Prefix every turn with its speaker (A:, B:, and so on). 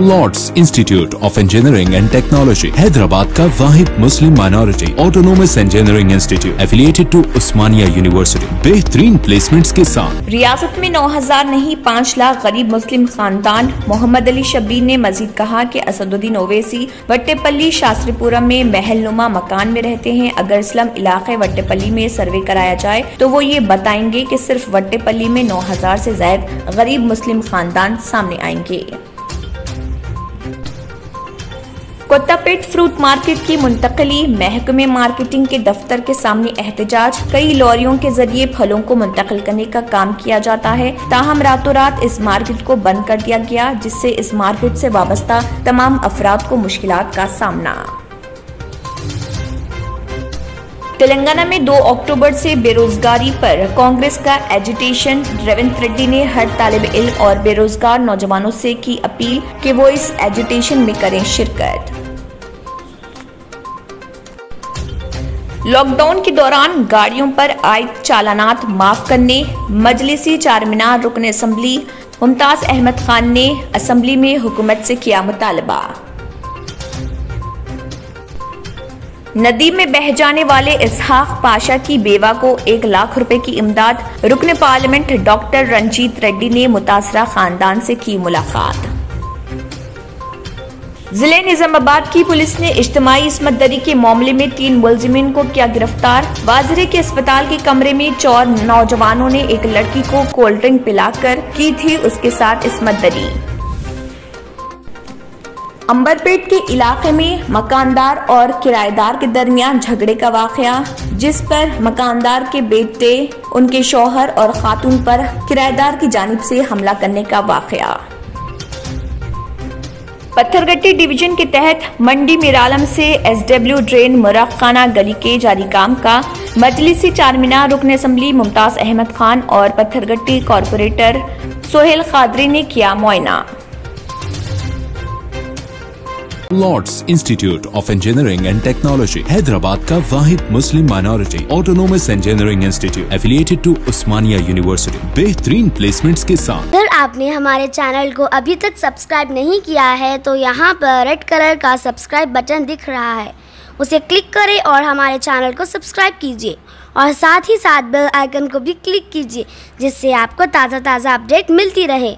A: Lord's institute of engineering and technology Hyderabad का वाहिद मुस्लिम minority autonomous engineering institute affiliated to Osmania university बेहतरीन placements के साथ।
B: रियासत में 9,000 नहीं 5 लाख गरीब मुस्लिम खानदान। मोहम्मद अली शब्बीर ने मजीद कहा कि असदुद्दीन ओवैसी वट्टेपल्ली शास्त्रीपुरम में महलनुमा मकान में रहते हैं। अगर स्लम इलाके वट्टेपल्ली में सर्वे कराया जाए तो वो ये बताएंगे कि सिर्फ वट्टेपल्ली में 9,000 से ज्यादा गरीब मुस्लिम खानदान सामने आएंगे। कोत्तापेट फ्रूट मार्केट की मुंतकली, महकमे मार्केटिंग के दफ्तर के सामने एहतजाज। कई लॉरियों के जरिए फलों को मुंतकिल करने का काम किया जाता है, ताहम रातों रात इस मार्केट को बंद कर दिया गया, जिससे इस मार्केट से वाबस्ता तमाम अफराद को मुश्किलात का सामना। तेलंगाना में 2 अक्टूबर से बेरोजगारी पर कांग्रेस का एजिटेशन। रेवंत रेड्डी ने हर तालिब इल्म और बेरोजगार नौजवानों से की अपील कि वो इस एजिटेशन में करें शिरकत। लॉकडाउन के दौरान गाड़ियों पर आयद चालानात माफ करने। मजलिसी चारमीनार रुकन असम्बली मुमताज अहमद खान ने असम्बली में हुकूमत से किया मुतालबा। नदी में बह जाने वाले इसहाक पाशा की बेवा को 1 लाख रुपए की इमदाद। रुकन पार्लियामेंट डॉक्टर रंजीत रेड्डी ने मुतासरा खानदान से की मुलाकात। जिले निजामाबाद की पुलिस ने इज्तिमाई इस्मत दरी के मामले में 3 मुलजिमीन को किया गिरफ्तार। वाजरे के अस्पताल के कमरे में 4 नौजवानों ने एक लड़की को कोल्ड ड्रिंक पिलाकर की थी उसके साथ इस्मत दरी। अंबरपेट के इलाके में मकानदार और किराएदार के दरमियान झगड़े का वाकया, जिस पर मकानदार के बेटे उनके शौहर और खातून पर किराएदार की जानिब से हमला करने का वाकया। पत्थरगट्टी डिवीजन के तहत मंडी मिरालम से SW ड्रेन मुराखाना गली के जारी काम का मजलिसी चारमीनार रुकन असम्बली मुमताज अहमद खान और पत्थरगट्टी कॉरपोरेटर सोहेल कादरी ने किया मुआयना।
A: Lords institute of engineering and technology Hyderabad का वाहिद मुस्लिम minority autonomous engineering institute affiliated to Osmania university बेहतरीन प्लेसमेंट्स के साथ। अगर
C: आपने हमारे चैनल को अभी तक सब्सक्राइब नहीं किया है तो यहाँ पर रेड कलर का सब्सक्राइब बटन दिख रहा है, उसे क्लिक करें और हमारे चैनल को सब्सक्राइब कीजिए और साथ ही साथ बेल आइकन को भी क्लिक कीजिए, जिससे आपको ताज़ा अपडेट मिलती रहे।